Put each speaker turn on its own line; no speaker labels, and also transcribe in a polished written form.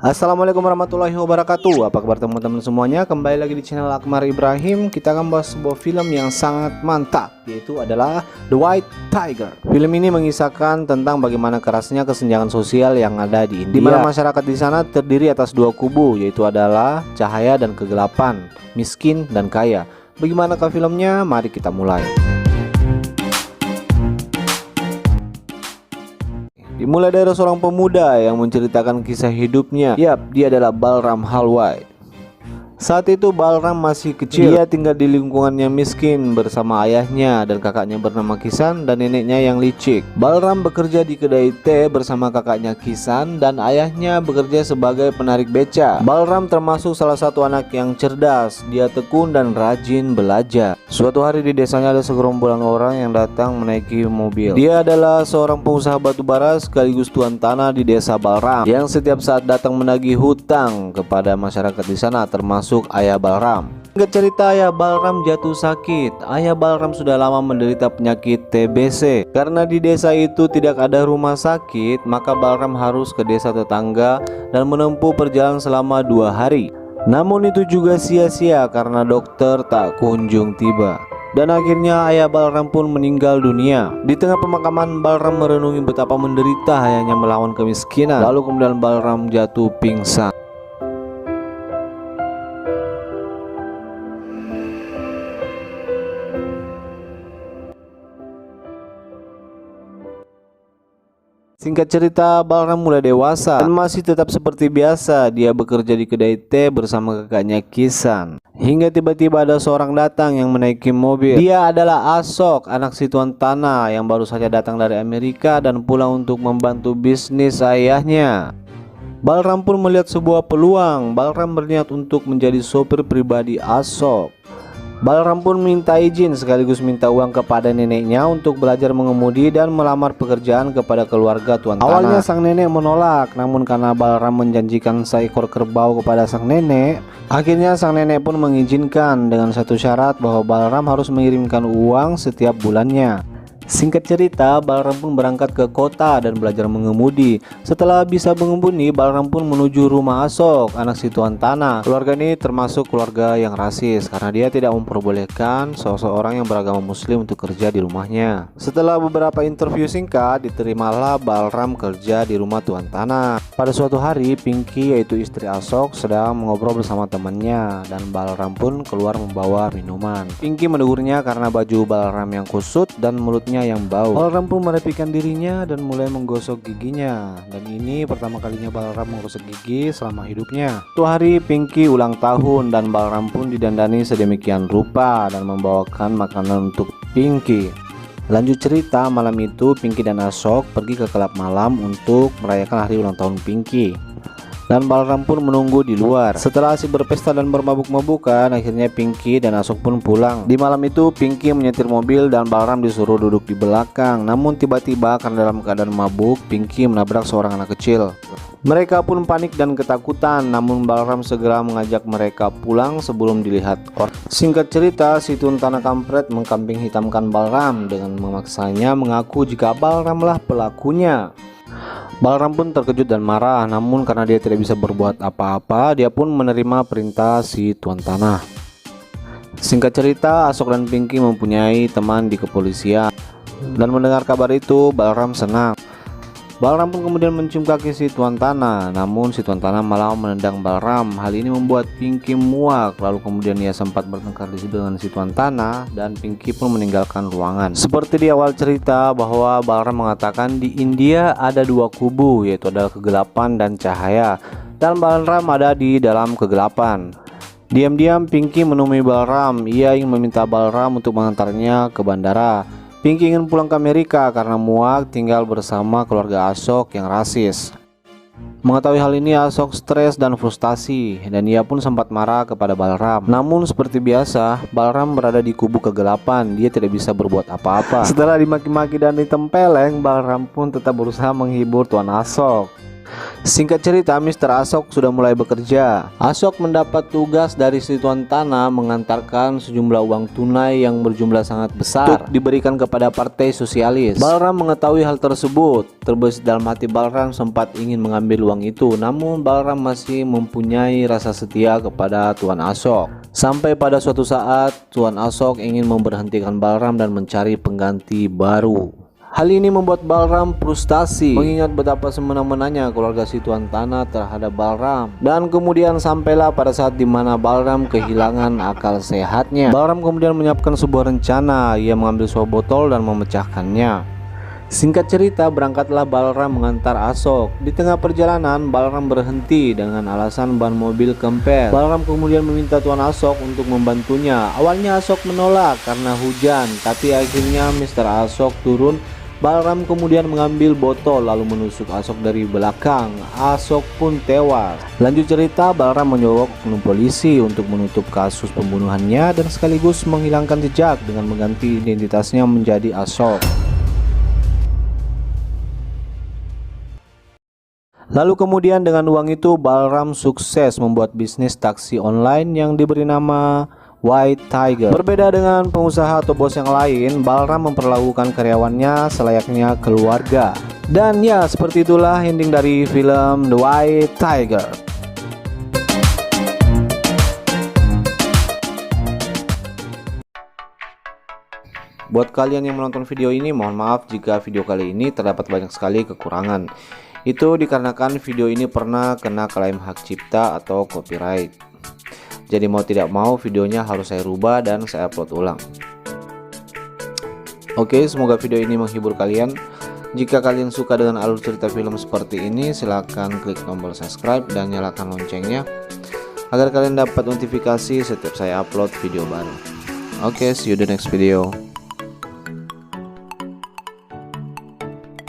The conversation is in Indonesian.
Assalamualaikum warahmatullahi wabarakatuh. Apa kabar teman-teman semuanya? Kembali lagi di channel Akmar Ibrahim. Kita akan bahas sebuah film yang sangat mantap, yaitu adalah The White Tiger. Film ini mengisahkan tentang bagaimana kerasnya kesenjangan sosial yang ada di India, di mana masyarakat di sana terdiri atas dua kubu, yaitu adalah cahaya dan kegelapan, miskin dan kaya. Bagaimanakah filmnya? Mari kita mulai. Dimulai dari seorang pemuda yang menceritakan kisah hidupnya. Yap, dia adalah Balram Halwai. Saat itu Balram masih kecil. Dia tinggal di lingkungan yang miskin bersama ayahnya dan kakaknya bernama Kisan dan neneknya yang licik. Balram bekerja di kedai teh bersama kakaknya Kisan dan ayahnya bekerja sebagai penarik beca. Balram termasuk salah satu anak yang cerdas. Dia tekun dan rajin belajar. Suatu hari di desanya ada segerombolan orang yang datang menaiki mobil. Dia adalah seorang pengusaha batu bara sekaligus tuan tanah di desa Balram yang setiap saat datang menagih hutang kepada masyarakat di sana, termasuk ayah Balram. Singkat cerita, ayah Balram jatuh sakit. Ayah Balram sudah lama menderita penyakit TBC. Karena di desa itu tidak ada rumah sakit, maka Balram harus ke desa tetangga dan menempuh perjalanan selama 2 hari. Namun itu juga sia-sia karena dokter tak kunjung tiba. Dan akhirnya ayah Balram pun meninggal dunia. Di tengah pemakaman, Balram merenungi betapa menderita ayahnya melawan kemiskinan. Lalu kemudian Balram jatuh pingsan. Singkat cerita, Balram mulai dewasa dan masih tetap seperti biasa. Dia bekerja di kedai teh bersama kakaknya Kisan. Hingga tiba-tiba ada seorang datang yang menaiki mobil. Dia adalah Asok, anak si tuan tanah yang baru saja datang dari Amerika dan pulang untuk membantu bisnis ayahnya. Balram pun melihat sebuah peluang. Balram berniat untuk menjadi sopir pribadi Asok. Balram pun minta izin sekaligus minta uang kepada neneknya untuk belajar mengemudi dan melamar pekerjaan kepada keluarga tuan tanah. Awalnya sang nenek menolak, namun karena Balram menjanjikan seekor kerbau kepada sang nenek, akhirnya sang nenek pun mengizinkan dengan satu syarat bahwa Balram harus mengirimkan uang setiap bulannya. Singkat cerita, Balram pun berangkat ke kota dan belajar mengemudi. Setelah bisa mengemudi, Balram pun menuju rumah Asok, anak si tuan tanah. Keluarga ini termasuk keluarga yang rasis karena dia tidak memperbolehkan seseorang yang beragama muslim untuk kerja di rumahnya. Setelah beberapa interview singkat, diterimalah Balram kerja di rumah tuan tanah. Pada suatu hari, Pinky, yaitu istri Asok, sedang mengobrol bersama temannya dan Balram pun keluar membawa minuman. Pinky menegurnya karena baju Balram yang kusut dan mulutnya yang bau. Balram pun merapikan dirinya dan mulai menggosok giginya. Dan ini pertama kalinya Balram menggosok gigi selama hidupnya. Suatu hari Pinky ulang tahun dan Balram pun didandani sedemikian rupa dan membawakan makanan untuk Pinky. Lanjut cerita, malam itu Pinky dan Asok pergi ke klub malam untuk merayakan hari ulang tahun Pinky. Dan Balram pun menunggu di luar. Setelah asik berpesta dan bermabuk-mabukan, akhirnya Pinky dan Asok pun pulang. Di malam itu Pinky menyetir mobil dan Balram disuruh duduk di belakang. Namun tiba-tiba karena dalam keadaan mabuk, Pinky menabrak seorang anak kecil. Mereka pun panik dan ketakutan, namun Balram segera mengajak mereka pulang sebelum dilihat orang. Singkat cerita, si tuan tanah kampret mengkambing hitamkan Balram dengan memaksanya mengaku jika Balramlah pelakunya. Balram pun terkejut dan marah, namun karena dia tidak bisa berbuat apa-apa, dia pun menerima perintah si tuan tanah. Singkat cerita, Asok dan Pinky mempunyai teman di kepolisian. Dan mendengar kabar itu, Balram senang. Balram pun kemudian mencium kaki si tuan tanah, namun si tuan tanah malah menendang Balram. Hal ini membuat Pinky muak, lalu kemudian ia sempat bertengkar dengan si tuan tanah dan Pinky pun meninggalkan ruangan. Seperti di awal cerita bahwa Balram mengatakan di India ada dua kubu, yaitu adalah kegelapan dan cahaya, dan Balram ada di dalam kegelapan. Diam-diam Pinky menemui Balram. Ia ingin meminta Balram untuk mengantarnya ke bandara. Pinky ingin pulang ke Amerika karena muak tinggal bersama keluarga Asok yang rasis. Mengetahui hal ini, Asok stres dan frustasi dan ia pun sempat marah kepada Balram. Namun seperti biasa, Balram berada di kubu kegelapan. Dia tidak bisa berbuat apa-apa. Setelah dimaki-maki dan ditempeleng, Balram pun tetap berusaha menghibur tuan Asok. Singkat cerita, Mr. Ashok sudah mulai bekerja. Ashok mendapat tugas dari si tuan tanah mengantarkan sejumlah uang tunai yang berjumlah sangat besar untuk diberikan kepada Partai Sosialis. Balram mengetahui hal tersebut. Terbesit dalam hati Balram sempat ingin mengambil uang itu, namun Balram masih mempunyai rasa setia kepada Tuan Ashok. Sampai pada suatu saat Tuan Ashok ingin memberhentikan Balram dan mencari pengganti baru. Hal ini membuat Balram frustasi, mengingat betapa semena-menanya keluarga si tuan tanah terhadap Balram. Dan kemudian sampailah pada saat dimana Balram kehilangan akal sehatnya. Balram kemudian menyiapkan sebuah rencana. Ia mengambil sebuah botol dan memecahkannya. Singkat cerita, berangkatlah Balram mengantar Ashok. Di tengah perjalanan, Balram berhenti dengan alasan ban mobil kempes. Balram kemudian meminta Tuan Ashok untuk membantunya. Awalnya Ashok menolak karena hujan, tapi akhirnya Mr. Ashok turun. Balram kemudian mengambil botol lalu menusuk Ashok dari belakang. Ashok pun tewas. Lanjut cerita, Balram menyogok oknum polisi untuk menutup kasus pembunuhannya dan sekaligus menghilangkan jejak dengan mengganti identitasnya menjadi Ashok. Lalu kemudian dengan uang itu Balram sukses membuat bisnis taksi online yang diberi nama White Tiger. Berbeda dengan pengusaha atau bos yang lain, Balram memperlakukan karyawannya selayaknya keluarga. Dan ya, seperti itulah ending dari film The White Tiger. Buat kalian yang menonton video ini, mohon maaf jika video kali ini terdapat banyak sekali kekurangan. Itu dikarenakan video ini pernah kena klaim hak cipta atau copyright. Jadi mau tidak mau videonya harus saya rubah dan saya upload ulang. Oke, semoga video ini menghibur kalian. Jika kalian suka dengan alur cerita film seperti ini, silahkan klik tombol subscribe dan nyalakan loncengnya agar kalian dapat notifikasi setiap saya upload video baru. Oke, see you the next video.